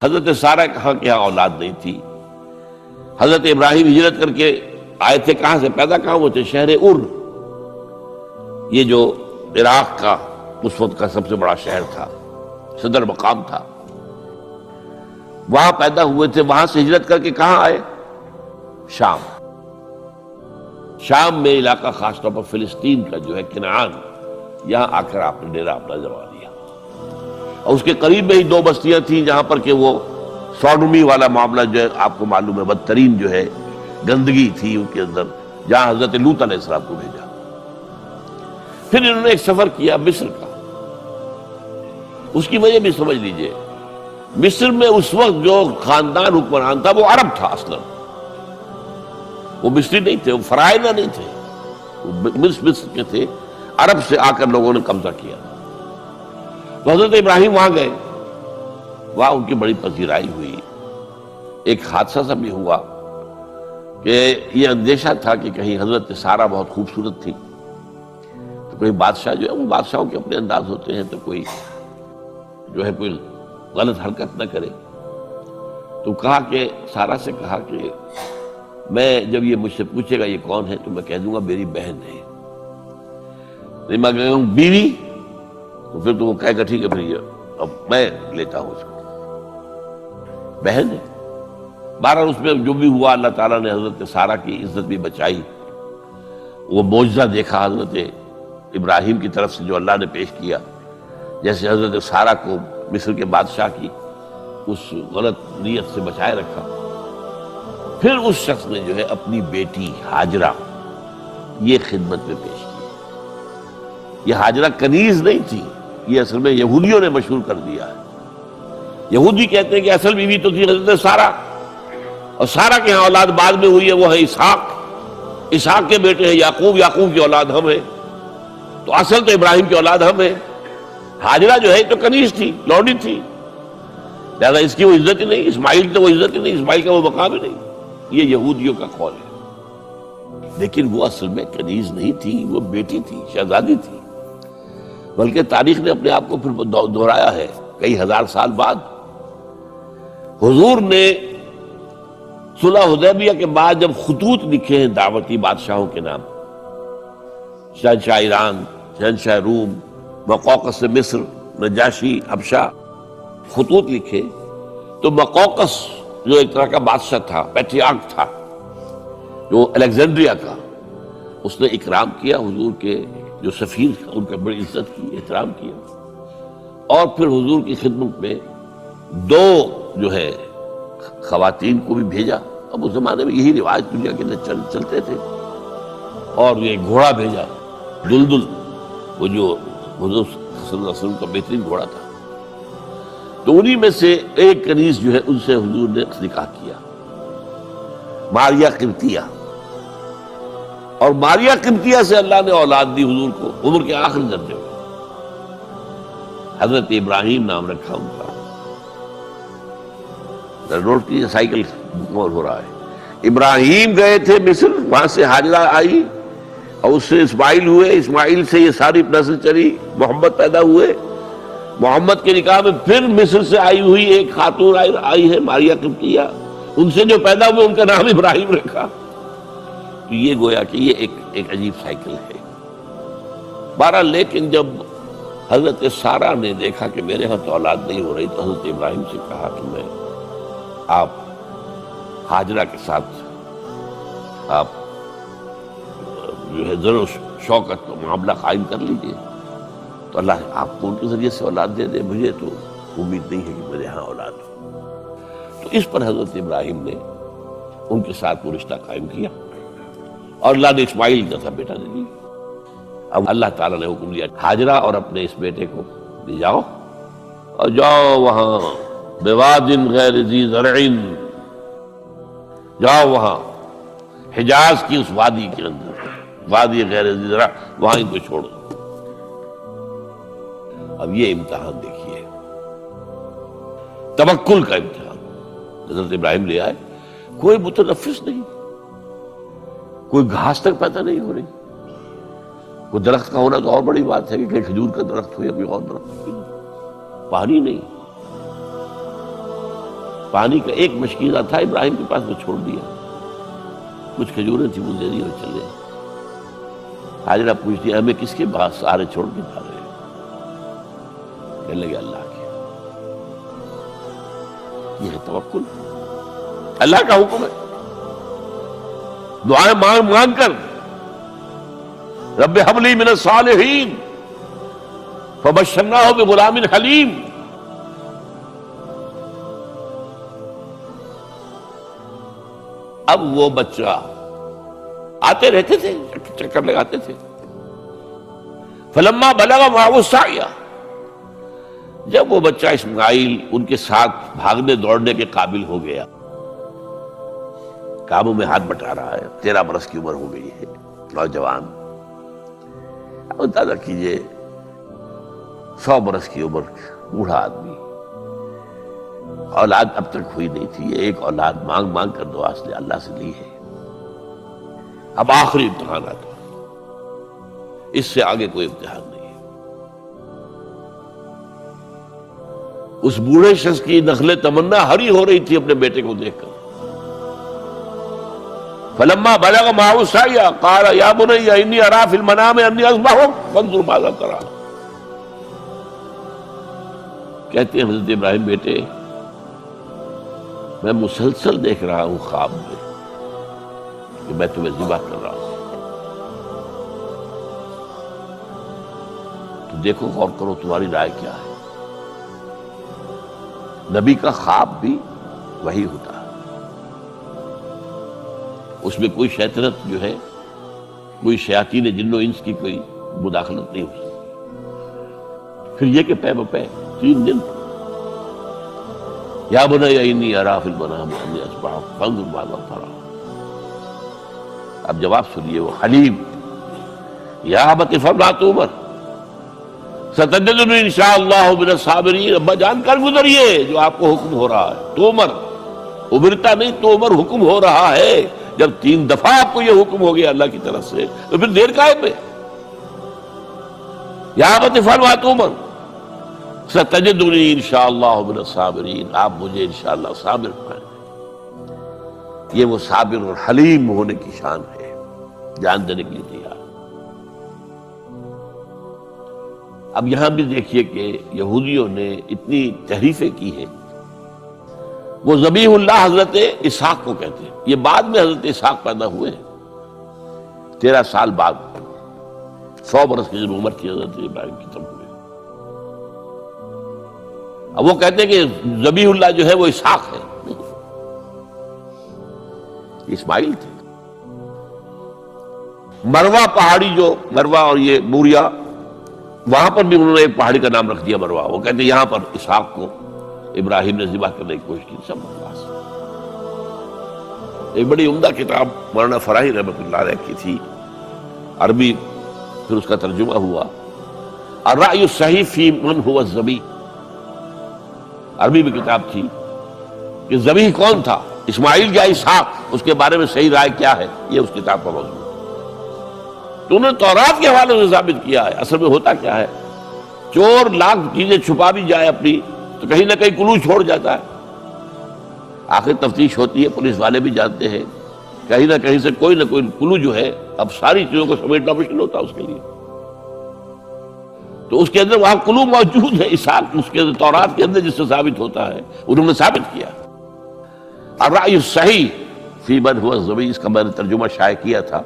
حضرت سارہ کہاں کے یہاں اولاد نہیں تھی. حضرت ابراہیم ہجرت کر کے آئے تھے کہاں سے، پیدا کہاں ہوئے تھے؟ شہر ار، یہ جو عراق کا اس وقت کا سب سے بڑا شہر تھا، صدر مقام تھا، وہاں پیدا ہوئے تھے. وہاں سے ہجرت کر کے کہاں آئے؟ شام. شام میں علاقہ خاص طور پر فلسطین کا جو ہے کنعان، یہاں آ کر آپ نے ڈیرا اپنا جما لیا. اور اس کے قریب میں ہی دو بستیاں تھیں جہاں پر کہ وہ سوڈومی والا معاملہ جو ہے آپ کو معلوم ہے، بدترین جو ہے گندگی تھی ان کے اندر، جہاں حضرت لوط علیہ السلام کو بھیجا. پھر انہوں نے ایک سفر کیا مصر کا. اس کی وجہ بھی سمجھ لیجئے، مصر میں اس وقت جو خاندان حکمران تھا وہ عرب تھا اصلا، وہ مصری نہیں تھے، وہ فرائضہ نہیں تھے، وہ مصر کے تھے، عرب سے آ کر لوگوں نے قبضہ کیا. تو حضرت ابراہیم وہاں گئے، وہاں ان کی بڑی پذیرائی ہوئی. ایک حادثہ سا بھی ہوا کہ یہ اندیشہ تھا کہ کہیں حضرت سارہ بہت خوبصورت تھی تو کوئی بادشاہ جو ہے، وہ بادشاہوں کے اپنے انداز ہوتے ہیں، تو کوئی جو ہے کوئی غلط حرکت نہ کرے. تو کہا کہ سارہ سے کہا کہ میں جب یہ مجھ سے پوچھے گا یہ کون ہے تو میں کہہ دوں گا میری بہن ہے. نہیں میں کہوں بیوی تو پھر تو وہ کہے گا ٹھیک ہے پھر یہ اب میں لیتا ہوں اس کو، بہن ہے. بہرحال اس میں جو بھی ہوا اللہ تعالیٰ نے حضرت سارہ کی عزت بھی بچائی. وہ معجزہ دیکھا حضرت ابراہیم کی طرف سے جو اللہ نے پیش کیا، جیسے حضرت سارہ کو مصر کے بادشاہ کی اس غلط نیت سے بچائے رکھا. پھر اس شخص نے جو ہے اپنی بیٹی ہاجرہ یہ خدمت میں پیش کی. یہ ہاجرہ کنیز نہیں تھی، یہ اصل میں یہودیوں نے مشہور کر دیا ہے. یہودی کہتے ہیں کہ اصل بیوی تو تھی حضرت سارہ، اور سارہ کے ہاں اولاد بعد میں ہوئی ہے، وہ ہے اسحاق. اسحاق کے بیٹے ہیں یعقوب، یعقوب کی اولاد ہم ہیں، تو اصل تو ابراہیم کی اولاد ہم ہیں. ہاجرہ جو ہے تو کنیز تھی، لوڈی تھی، لہذا اس کی وہ عزت ہی نہیں. اسماعیل تو وہ عزت ہی نہیں، اسماعیل کا وہ مقام ہی نہیں. یہ یہودیوں کا قول ہے. لیکن وہ اصل میں کنیز نہیں تھی، وہ بیٹی تھی، شہزادی تھی. بلکہ تاریخ نے اپنے آپ کو پھر دہرایا ہے کئی ہزار سال بعد. حضور نے صلح حدیبیہ کے بعد جب خطوط لکھے ہیں دعوتی بادشاہوں کے نام، شہنشاہ ایران، شہنشاہ روم، مقوقس مصر، نجاشی حبشہ، خطوط لکھے، تو مقوقس جو ایک طرح کا بادشاہ تھا، پیٹریارک تھا، جو الیگزینڈریا کا، اس نے اکرام کیا حضور کے جو سفیر تھا، ان کا بڑی عزت کی، احترام کیا. اور پھر حضور کی خدمت میں دو جو ہے خواتین کو بھی بھیجا. اب اس زمانے میں یہی رواج دنیا کے اندر چلتے تھے. اور یہ گھوڑا بھیجا، دلدل، وہ جو حضور صلی اللہ علیہ وسلم کا بہترین گھوڑا تھا. تو انہی میں سے ایک کنیز جو ہے ان سے حضور نے نکاح کیا، ماریہ قبطیہ. اور ماریہ قبطیہ سے اللہ نے اولاد دی حضور کو عمر کے آخری درجے میں. حضرت ابراہیم نام رکھا ان کا. روڈ کی سائیکل مول ہو رہا ہے. ابراہیم گئے تھے مصر، وہاں سے ہاجرہ آئی، اور اس سے اسماعیل ہوئے، اسماعیل سے یہ ساری نسل چلی، محمد پیدا ہوئے. محمد کے نکاح میں پھر مصر سے آئی ہوئی ایک خاتون آئی ہے ماریہ قبطیہ، ان سے جو پیدا ہوئے ان کا نام ابراہیم رکھا. تو یہ گویا کہ یہ ایک عجیب سائیکل ہے. بہرحال لیکن جب حضرت سارہ نے دیکھا کہ میرے ہاں تو اولاد نہیں ہو رہی، تو حضرت ابراہیم سے کہا کہ میں آپ ہاجرہ کے ساتھ آپ جو ہے ذر و شوقت کا معاملہ قائم کر لیجئے، تو اللہ آپ کو ان کے ذریعے سے اولاد دے دے. مجھے تو امید نہیں ہے کہ میرے ہاں اولاد ہو. تو اس پر حضرت ابراہیم نے ان کے ساتھ وہ رشتہ قائم کیا، اور اللہ نے اسماعیل کا تھا بیٹا دے دیا. اب اللہ تعالیٰ نے حکم دیا ہاجرہ اور اپنے اس بیٹے کو لے جاؤ اور جاؤ وہاں بواد غیر ذی زرع، جاؤ وہاں حجاز کی اس وادی کے اندر، وادی غیر ذی زرع، وہاں ان کو چھوڑو. اب یہ امتحان دیکھیے، توکل کا امتحان. حضرت ابراہیم لے آئے، کوئی متنفس نہیں، کوئی گھاس تک پیدا نہیں ہو رہی. کوئی درخت کا ہونا تو اور بڑی بات ہے کہ کہیں کھجور کا درخت ہو یا کوئی اور درخت ہو، پانی نہیں. پانی کا ایک مشکیزہ تھا ابراہیم کے پاس، وہ چھوڑ دیا، کچھ کھجوریں تھی وہ دے دی اور چلے۔ حاجرہ پوچھتی ہے ہمیں کس کے پاس سارے چھوڑ کے جا رہے ہیں؟ کہنے لگے اللہ کے۔ یہ ہے توکل، اللہ کا حکم ہے، دعائیں مانگ مانگ کر رب ہب لی من الصالحین فبشرناہ بغلام حلیم۔ اب وہ بچہ آتے رہتے تھے، چکر لگاتے تھے۔ فلما بلغ معه السعی، جب وہ بچہ اسماعیل ان کے ساتھ بھاگنے دوڑنے کے قابل ہو گیا، کاموں میں ہاتھ بٹا رہا ہے، 13 برس کی عمر ہو گئی ہے، نوجوان۔ اب اندازہ کیجئے 100 برس کی عمر، بوڑھا آدمی، اولاد اب تک ہوئی نہیں تھی، ایک اولاد مانگ مانگ کر دعا سے اللہ سے لی ہے۔ اب آخری امتحان آتا، اس سے آگے کوئی امتحان نہیں ہے۔ اس بوڑھے شخص کی نخل تمنا ہری ہو رہی تھی اپنے بیٹے کو دیکھ کر۔ فلما بلغ معه السعی قال یا بنی انی اری فی المنام انی اذبحک فانظر ماذا تری۔ کہتے ہیں حضرت ابراہیم بیٹے میں مسلسل دیکھ رہا ہوں خواب میں کہ میں تمہیں ذبح کر رہا ہوں، تو دیکھو غور کرو تمہاری رائے کیا ہے۔ نبی کا خواب بھی وہی ہوتا ہے، اس میں کوئی شیطنت جو ہے، کوئی شیاطین جن و انس کی کوئی مداخلت نہیں ہو سکتی۔ پھر یہ کہ پے بپے 3 دن یا بنی انی اری فی المنام انی اذبحک فانظر ماذا تری۔ اب جواب سنیے، وہ حلیم، یا ابت افعل ما تؤمر ستجدنی انشاءاللہ من الصابرین۔ ابا جان کر گزریے جو آپ کو حکم ہو رہا ہے، تومر امرتا نہیں، تومر حکم ہو رہا ہے۔ جب 3 دفعہ آپ کو یہ حکم ہو گیا اللہ کی طرف سے تو پھر دیر کاہے پہ؟ یا ابت افعل ما تؤمر ستجدنی انشاءاللہ من الصابرین، آپ مجھے انشاءاللہ صابر پائیں گے۔ یہ وہ صابر اور حلیم ہونے کی شان ہے، جان دینے کے لیے تیار۔ اب یہاں بھی دیکھیے کہ یہودیوں نے اتنی تحریفیں کی ہیں۔ وہ ذبیح اللہ حضرت اسحاق کو کہتے ہیں، یہ بعد میں حضرت اسحاق پیدا ہوئے ہیں، 13 سال بعد، 100 برس کی جب عمر تھی حضرت ابراہیم کی تب ہوئے۔ اب وہ کہتے ہیں کہ ذبیح اللہ جو ہے وہ اسحاق ہے، اسماعیل تھے۔ مروہ پہاڑی، جو مروہ اور یہ موریا، وہاں پر بھی انہوں نے ایک پہاڑی کا نام رکھ دیا مروہ۔ وہ کہتے ہیں یہاں پر اسحاق کو ابراہیم نے ذبح کرنے کی کوشش کی۔ سب بکواس۔ ایک بڑی عمدہ کتاب مولانا فراہی رحمۃ اللہ علیہ کی تھی، عربی، پھر اس کا ترجمہ ہوا، الرأی الصحیح فی من هو الذبیح۔ عربی میں کتاب تھی کہ ذبیح کون تھا، اسماعیل یا اسحاق، اس کے بارے میں صحیح رائے کیا ہے، یہ اس کتاب کا موضوع۔ تو انہوں نے تورات کے حوالے سے ثابت کیا ہے۔ اصل میں ہوتا کیا ہے، چور لاکھ چیزیں چھپا بھی جائے اپنی تو کہیں نہ کہیں کلو چھوڑ جاتا ہے۔ آخر تفتیش ہوتی ہے، پولیس والے بھی جانتے ہیں، کہیں نہ کہیں سے کوئی نہ کوئی کلو جو ہے، اب ساری چیزوں کو سمیٹنا مشکل ہوتا ہے اس کے لیے، تو اس کے اندر وہاں کلو موجود ہے، اسحاق اس کے اندر تورات کے اندر جس سے ثابت ہوتا ہے، انہوں نے ثابت کیا۔ الرأی الصحیح فی من هو الذبیح، اس کا میں نے ترجمہ شائع کیا تھا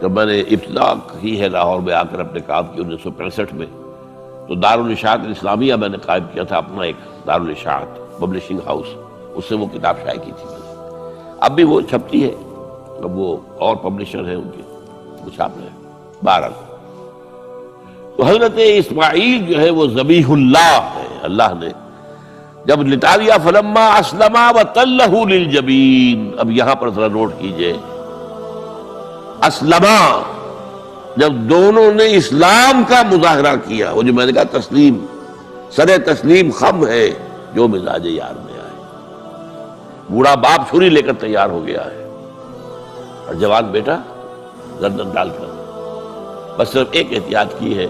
جب میں نے ابتدا کی ہے لاہور میں آ کر اپنے کام کی 1965 میں، تو دارالاشاعت الاسلامیہ میں نے قائم کیا تھا اپنا ایک دارالاشاعت پبلشنگ ہاؤس، اس سے وہ کتاب شائع کی تھی میں نے۔ اب بھی وہ چھپتی ہے، اب وہ اور پبلشر ہیں ان کے، وہ چھاپ رہے ہیں۔ بہرحال تو حضرت اسماعیل جو ہے وہ ذبیح اللہ ہے، اللہ نے جب لٹا دیا، فلما اسلما وتلہ للجبین۔ اب یہاں پر ذرا نوٹ کیجئے، اسلما، جب دونوں نے اسلام کا مظاہرہ کیا، وہ جو میں نے کہا تسلیم، سر تسلیم خم ہے جو مزاج یار میں آئے۔ بوڑھا باپ چھری لے کر تیار ہو گیا ہے اور جوان بیٹا گردن ڈال کر، بس صرف ایک احتیاط کی ہے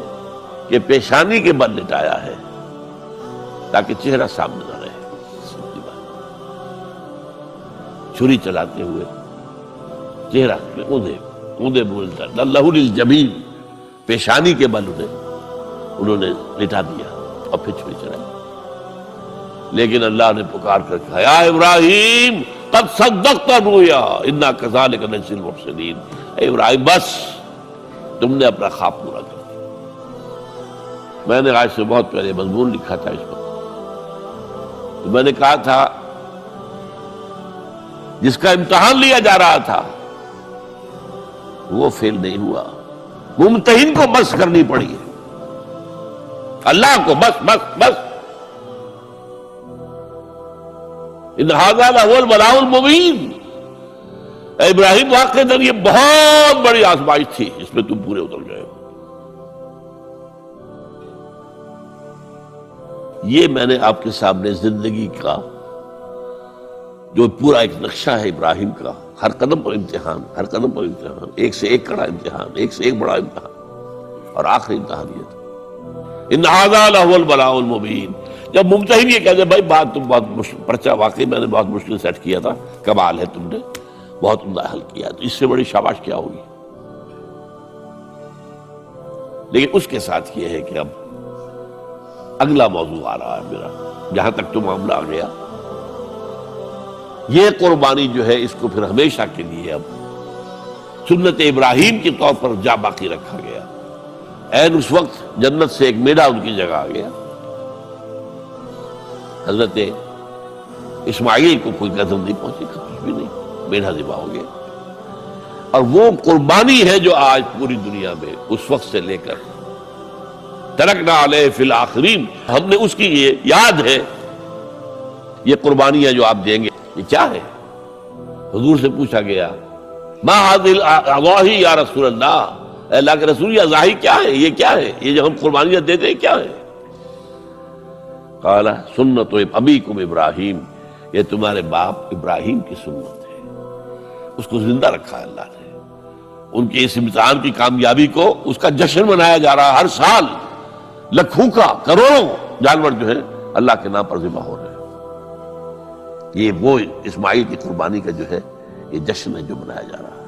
کہ پیشانی کے بل لٹایا ہے تاکہ چہرہ سامنے نہ رہے۔ چھری چلاتے ہوئے چہرہ میں اودے بولتا اللہ للجبین، پیشانی کے بل انہوں نے لٹا دیا اور پھر چھری چلائی. لیکن اللہ نے پکار کر کہا یا ابراہیم قد صدقت الرؤیا انا کذالک نجزی المحسنین. اے ابراہیم بس تم نے اپنا خواب پورا کر دیا. میں نے آج سے بہت پہلے مضمون لکھا تھا اس وقت، تو میں نے کہا تھا جس کا امتحان لیا جا رہا تھا وہ فیل نہیں ہوا، ممتحن کو بس کرنی پڑی ہے، اللہ کو بس بس بس. ان ھذا لہو البلاء المبین. اے ابراہیم واقعتاً یہ بہت بڑی آزمائش تھی، اس میں تم پورے اتر گئے ہو. یہ میں نے آپ کے سامنے زندگی کا جو پورا ایک نقشہ ہے ابراہیم کا، ہر قدم پر امتحان، ہر قدم پر امتحان، ایک سے ایک کڑا امتحان، ایک سے ایک بڑا امتحان، اور آخری امتحان یہ تھا ان ھذا لہو البلاء المبین. جب ممتحن یہ کہتے بھائی بات تم بہت پرچہ واقعی میں نے بہت مشکل سیٹ کیا تھا، کمال ہے تم نے بہت عمدہ حل کیا، تو اس سے بڑی شاباش کیا ہوگی. لیکن اس کے ساتھ یہ ہے کہ اب اگلا موضوع آ رہا ہے میرا، جہاں تک تو معاملہ آ گیا، یہ قربانی جو ہے اس کو پھر ہمیشہ کے لیے اب سنت ابراہیم کے طور پر جا باقی رکھا گیا. عین اس وقت جنت سے ایک میڈا ان کی جگہ آ گیا. حضرت اسماعیل کو کوئی قدر نہیں پہنچی، کچھ بھی نہیں، میڈا ذبح ہو گیا. اور وہ قربانی ہے جو آج پوری دنیا میں اس وقت سے لے کر ترکنا علیہ فی الآخرین، ہم نے اس کی یہ یاد ہے. یہ قربانیاں جو آپ دیں گے یہ کیا ہے؟ حضور سے پوچھا گیا ما هذه الاضاحی یا رسول اللہ، اے اللہ کے رسول یہ اضاحی کیا ہے، یہ کیا ہے، یہ جو ہم قربانیاں دیتے ہیں کیا ہے؟ قال سنت ابیکم ابراہیم، یہ تمہارے باپ ابراہیم کی سنت ہے. اس کو زندہ رکھا ہے اللہ نے. ان کے اس امتحان کی کامیابی کو اس کا جشن منایا جا رہا ہے. ہر سال لاکھوں کا کروڑوں جانور جو ہے اللہ کے نام پر ذبح ہو رہے ہیں. یہ وہ اسماعیل کی قربانی کا جو ہے یہ جشن ہے جو منایا جا رہا ہے.